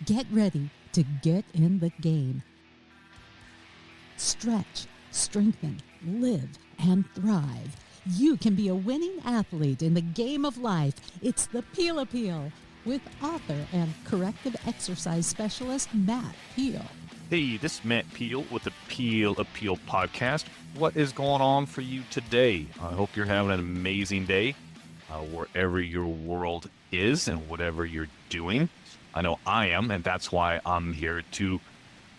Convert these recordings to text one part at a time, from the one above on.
Get ready to get in the game. Stretch, strengthen, live, and thrive. You can be a winning athlete in the game of life. It's the Peel Appeal with author and corrective exercise specialist Matt Peel. Hey, this is Matt Peel with the Peel Appeal podcast. What is going on for you today? I hope you're having an amazing day wherever your world is and whatever you're doing. I know I am, and that's why I'm here to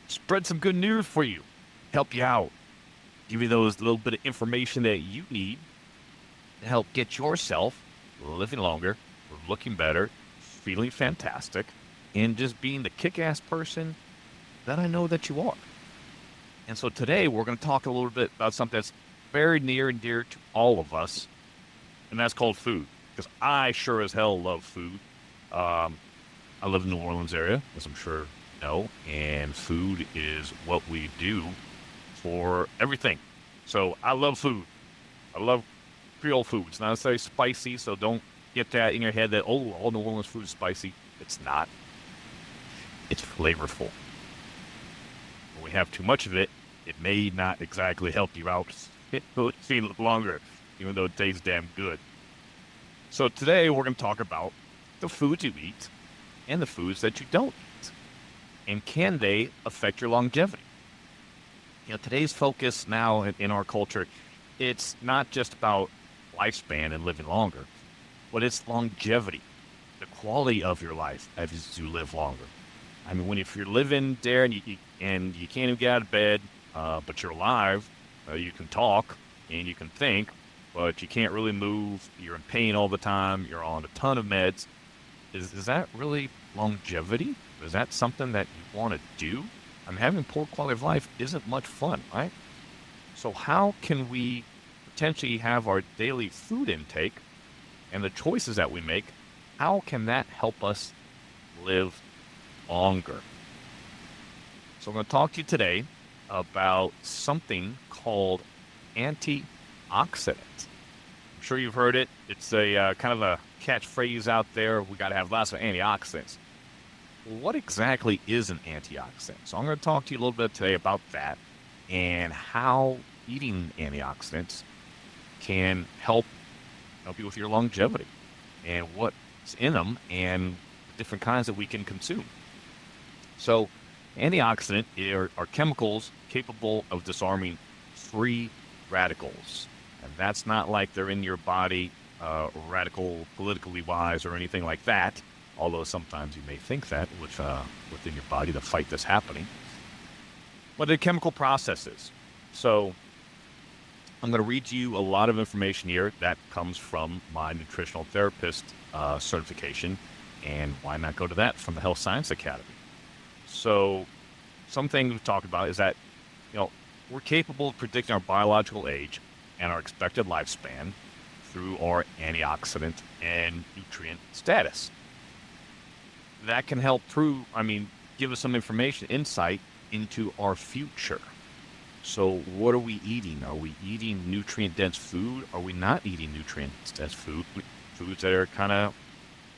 spread some good news for you, help you out, give you those little bit of information that you need to help get yourself living longer, looking better, feeling fantastic, and just being the kick-ass person that I know that you are. And so today we're going to talk a little bit about something that's very near and dear to all of us, and that's called food. Because I sure as hell love food. I live in the New Orleans area, as I'm sure you know, and food is what we do for everything. So I love food. I love Creole food. It's not necessarily spicy, so don't get that in your head that, oh, all New Orleans food is spicy. It's not. It's flavorful. When we have too much of it, it may not exactly help you out. It will feel longer, even though it tastes damn good. So today we're going to talk about the foods you eat and the foods that you don't eat. And can they affect your longevity? You know, today's focus now in our culture, it's not just about lifespan and living longer, but it's longevity, the quality of your life as you live longer. I mean, if you're living there and you can't even get out of bed, but you're alive, you can talk and you can think, but you can't really move, you're in pain all the time, you're on a ton of meds. Is that really longevity? Is that something that you want to do? I mean, having poor quality of life isn't much fun, right? So how can we potentially have our daily food intake and the choices that we make, how can that help us live longer? So I'm going to talk to you today about something called antioxidants. I'm sure you've heard it. It's a kind of a catchphrase out there. We got to have lots of antioxidants. What exactly is an antioxidant? So I'm going to talk to you a little bit today about that and how eating antioxidants can help you with your longevity and what's in them and different kinds that we can consume. So antioxidants are chemicals capable of disarming free radicals. And that's not like they're in your body, radical politically wise or anything like that, although sometimes you may think that within your body, the fight that's happening. But they're chemical processes. So I'm going to read you a lot of information here that comes from my nutritional therapist certification, and why not go to that from the Health Science Academy? So some things we've talked about is that, we're capable of predicting our biological age and our expected lifespan through our antioxidant and nutrient status. That can help give us some information, insight into our future. So what are we eating? Are we eating nutrient-dense food? Are we not eating nutrient-dense food? Foods that are kind of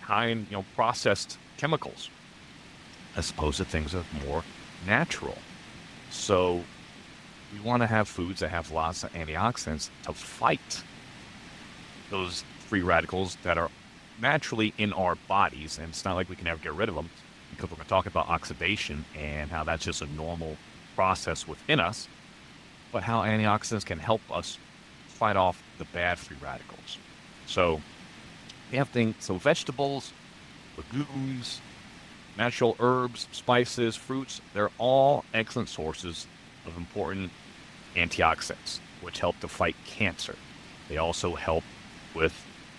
high in, processed chemicals, as opposed to things that are more natural. So we want to have foods that have lots of antioxidants to fight those free radicals that are naturally in our bodies. And it's not like we can ever get rid of them, because we're going to talk about oxidation and how that's just a normal process within us, but how antioxidants can help us fight off the bad free radicals. So we have vegetables, legumes, natural herbs, spices, fruits, they're all excellent sources of important antioxidants, which help to fight cancer. They also help with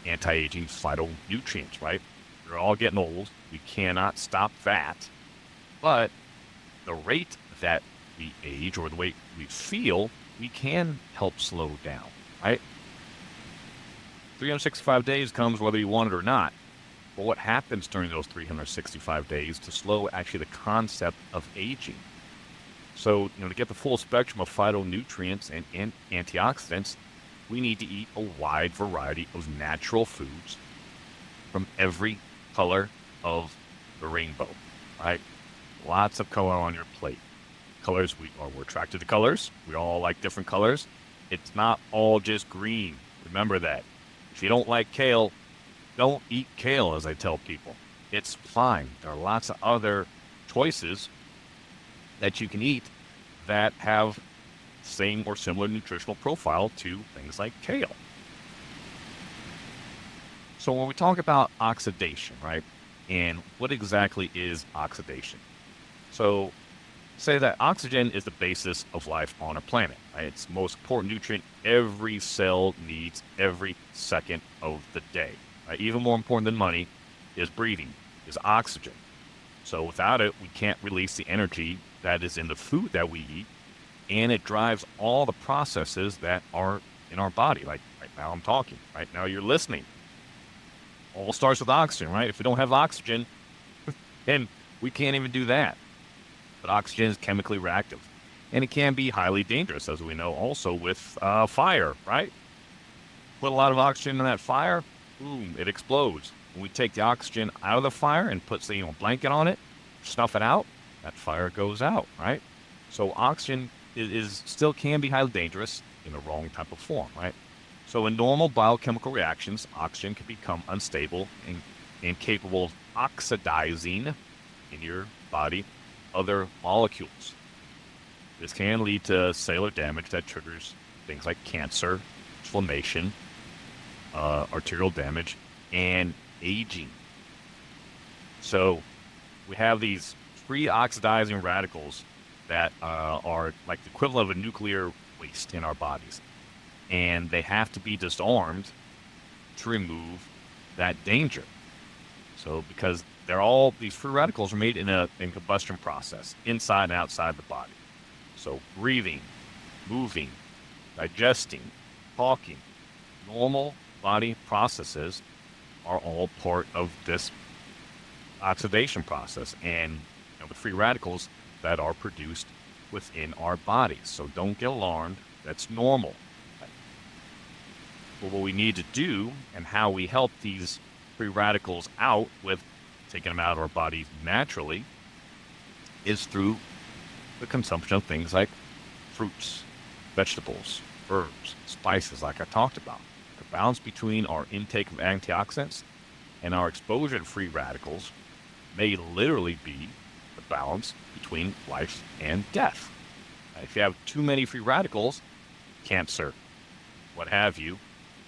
anti-aging phytonutrients, right? We're all getting old. We cannot stop that. But the rate that we age or the way we feel, we can help slow down, right? 365 days comes whether you want it or not. But what happens during those 365 days to slow actually the concept of aging? So, to get the full spectrum of phytonutrients and antioxidants, we need to eat a wide variety of natural foods from every color of the rainbow. right? Lots of color on your plate. Colors, we're attracted to colors. We all like different colors. It's not all just green. Remember that. If you don't like kale, don't eat kale, as I tell people. It's fine. There are lots of other choices that you can eat that have same or similar nutritional profile to things like kale. So when we talk about oxidation, right? And what exactly is oxidation? So say that oxygen is the basis of life on a planet, right? It's the most important nutrient every cell needs every second of the day. Right? Even more important than money is breathing, is oxygen. So without it, we can't release the energy that is in the food that we eat, and it drives all the processes that are in our body. Like right now I'm talking, right now you're listening. All starts with oxygen, right? If we don't have oxygen, then we can't even do that. But oxygen is chemically reactive, and it can be highly dangerous, as we know also with fire, right? Put a lot of oxygen in that fire, boom, it explodes. When we take the oxygen out of the fire and put, say, a blanket on it, snuff it out, that fire goes out, right? So oxygen is still can be highly dangerous in the wrong type of form, right? So in normal biochemical reactions, oxygen can become unstable and incapable of oxidizing in your body other molecules. This can lead to cellular damage that triggers things like cancer, inflammation, arterial damage, and aging. So we have these free oxidizing radicals that are like the equivalent of a nuclear waste in our bodies. And they have to be disarmed to remove that danger. So because these free radicals are made in combustion process, inside and outside the body. So breathing, moving, digesting, talking, normal body processes are all part of this oxidation process and the free radicals that are produced within our bodies. So don't get alarmed. That's normal. But what we need to do and how we help these free radicals out with taking them out of our bodies naturally is through the consumption of things like fruits, vegetables, herbs, spices, like I talked about. The balance between our intake of antioxidants and our exposure to free radicals may literally be the balance between life and death. If you have too many free radicals, cancer, what have you,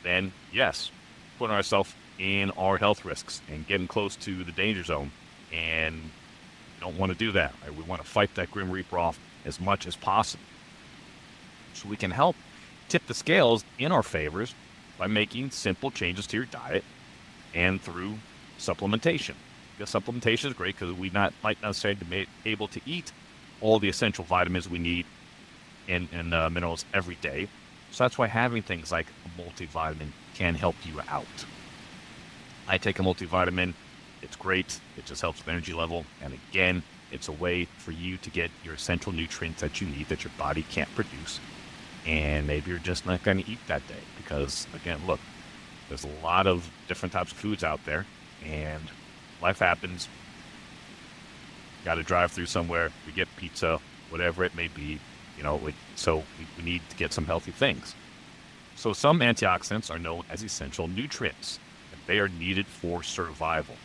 then yes, putting ourselves in our health risks and getting close to the danger zone. And we don't want to do that. Right? We want to fight that Grim Reaper off as much as possible. So we can help tip the scales in our favors by making simple changes to your diet and through supplementation. Because supplementation is great because we might not necessarily be able to eat all the essential vitamins we need and minerals every day. So that's why having things like a multivitamin can help you out. I take a multivitamin. It's great. It just helps with energy level. And again, it's a way for you to get your essential nutrients that you need that your body can't produce. And maybe you're just not going to eat that day because, again, look, there's a lot of different types of foods out there and life happens. Got to drive through somewhere. We get pizza, whatever it may be. So we need to get some healthy things. So some antioxidants are known as essential nutrients, and they are needed for survival.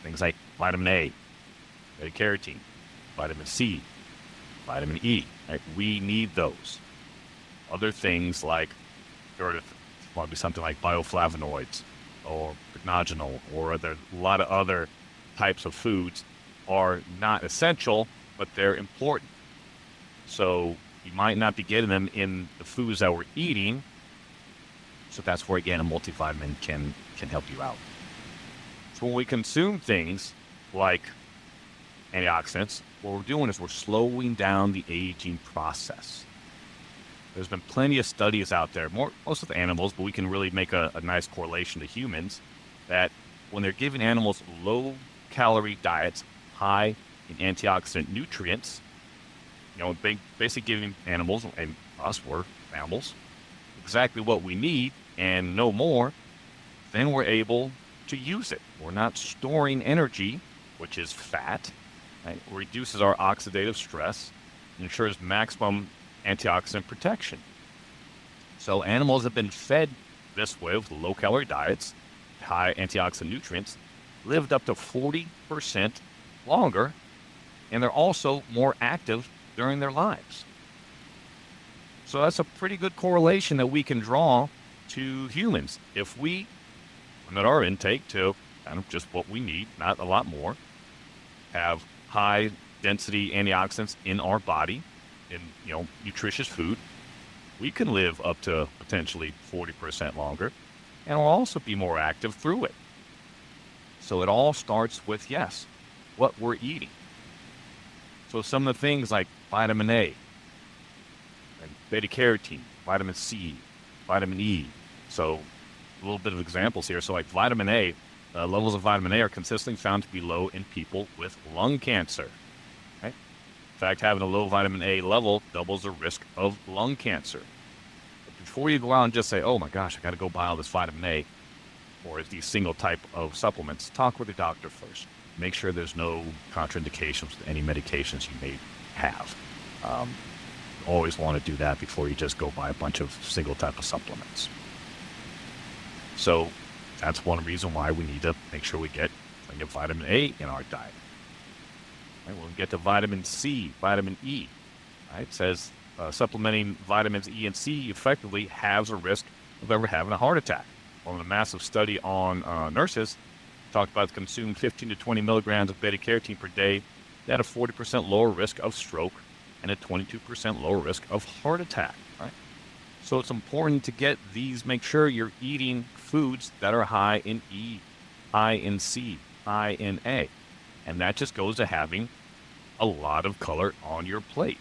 Things like vitamin A, beta-carotene, vitamin C, vitamin E. Right? We need those. Other things like, there might be something like bioflavonoids or pycnogenol, or there a lot of other types of foods are not essential, but they're important. So you might not be getting them in the foods that we're eating. So that's where, again, a multivitamin can help you out. So when we consume things like antioxidants, what we're doing is we're slowing down the aging process. There's been plenty of studies out there, most with animals, but we can really make a nice correlation to humans, that when they're giving animals low-calorie diets, high in antioxidant nutrients, basically giving animals, and us, we're mammals, exactly what we need and no more, then we're able to use it. We're not storing energy which is fat, right? Reduces our oxidative stress, and ensures maximum antioxidant protection. So animals have been fed this way with low-calorie diets, high antioxidant nutrients, lived up to 40% longer, and they're also more active during their lives. So that's a pretty good correlation that we can draw to humans. If we limit our intake to kind of just what we need, not a lot more, have high density antioxidants in our body, in nutritious food, we can live up to potentially 40% longer, and we'll also be more active through it. So it all starts with, yes, what we're eating. So some of the things like vitamin A, and beta carotene, vitamin C, vitamin E. So a little bit of examples here. So like vitamin A, levels of vitamin A are consistently found to be low in people with lung cancer. Right? In fact, having a low vitamin A level doubles the risk of lung cancer. But before you go out and just say, oh my gosh, I got to go buy all this vitamin A or these single type of supplements, talk with your doctor first. Make sure there's no contraindications to any medications you may have. Always want to do that before you just go buy a bunch of single type of supplements. So that's one reason why we need to make sure we get plenty of vitamin A in our diet. Right, when we get to vitamin C, vitamin E, right, it says supplementing vitamins E and C effectively halves the risk of ever having a heart attack. Well, in a massive study on nurses, talked about consumed 15 to 20 milligrams of beta carotene per day, they had a 40% lower risk of stroke and a 22% lower risk of heart attack. Right? So it's important to get these, make sure you're eating foods that are high in E, high in C, high in A. And that just goes to having a lot of color on your plate.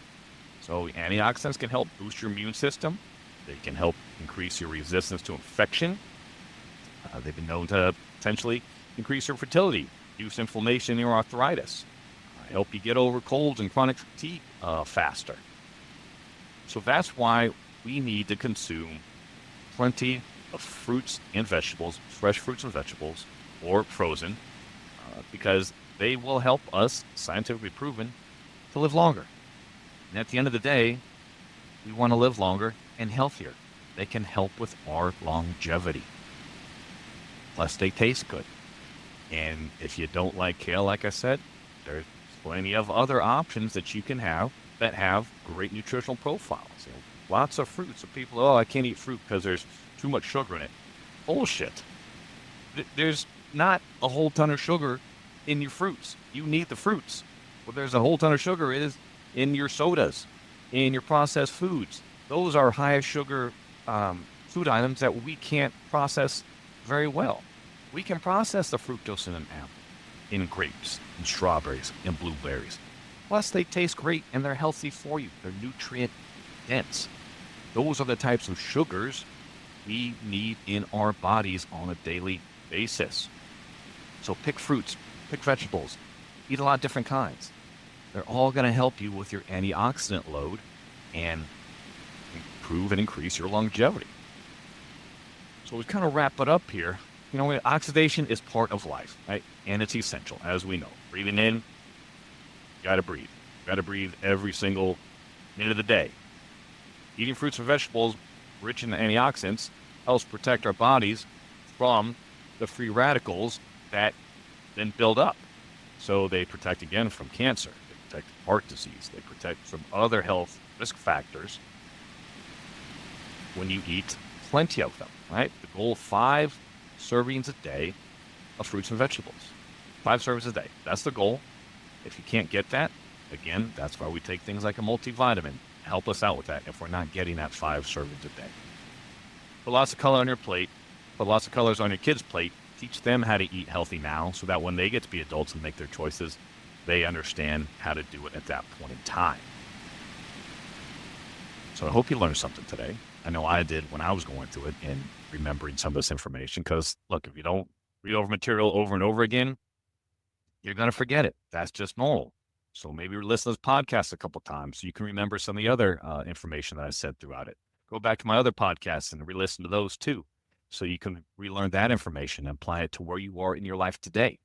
So antioxidants can help boost your immune system. They can help increase your resistance to infection. They've been known to potentially increase your fertility, reduce inflammation in your arthritis, help you get over colds and chronic fatigue faster. So that's why we need to consume plenty of fruits and vegetables, fresh fruits and vegetables, or frozen, because they will help us, scientifically proven, to live longer. And at the end of the day, we want to live longer and healthier. They can help with our longevity. Plus, they taste good. And if you don't like kale, like I said, there's plenty of other options that you can have that have great nutritional profiles. Lots of fruits. So people, oh, I can't eat fruit because there's too much sugar in it. Bullshit. There's not a whole ton of sugar in your fruits. You need the fruits. But there's a whole ton of sugar is in your sodas, in your processed foods. Those are high sugar food items that we can't process very well. We can process the fructose in an apple, in grapes, in strawberries, in blueberries. Plus, they taste great and they're healthy for you. They're nutrient dense. Those are the types of sugars we need in our bodies on a daily basis. So pick fruits, pick vegetables, eat a lot of different kinds. They're all going to help you with your antioxidant load and improve and increase your longevity. So we kind of wrap it up here. Oxidation is part of life, right? And it's essential, as we know. Breathing in, you got to breathe. You got to breathe every single minute of the day. Eating fruits and vegetables rich in antioxidants helps protect our bodies from the free radicals that then build up. So they protect, again, from cancer. They protect heart disease. They protect from other health risk factors when you eat plenty of them, right? The goal, 5 servings a day of fruits and vegetables. 5 servings a day. That's the goal. If you can't get that, again, that's why we take things like a multivitamin. Help us out with that if we're not getting that 5 servings a day. Put lots of color on your plate. Put lots of colors on your kids' plate. Teach them how to eat healthy now so that when they get to be adults and make their choices, they understand how to do it at that point in time. So I hope you learned something today. I know I did when I was going through it and remembering some of this information, because look, if you don't read over material over and over again, you're going to forget it. That's just normal. So maybe listen to this podcast a couple times so you can remember some of the other information that I said throughout it. Go back to my other podcasts and re-listen to those too, so you can relearn that information and apply it to where you are in your life today.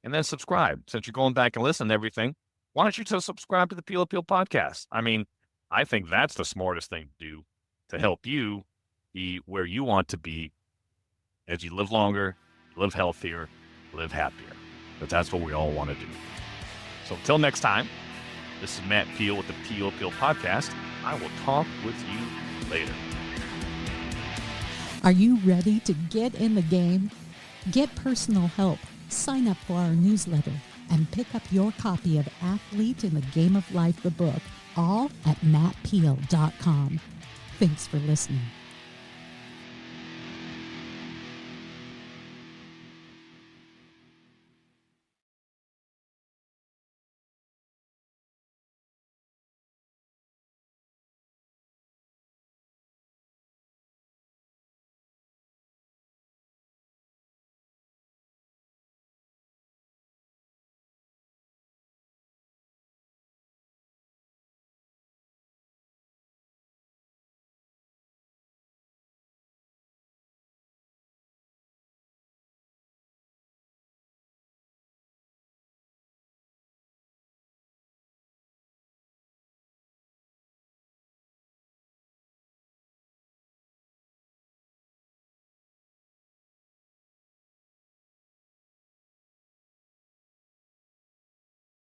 and then subscribe. Since you're going back and listening to everything, why don't you just subscribe to the Peel Appeal podcast? I mean, I think that's the smartest thing to do to help you be where you want to be as you live longer, live healthier, live happier. But that's what we all want to do. So until next time, this is Matt Peel with the Peel Appeal podcast. I will talk with you later. Are you ready to get in the game? Get personal help, sign up for our newsletter, and pick up your copy of Athlete in the Game of Life, the book, all at mattpeel.com. Thanks for listening.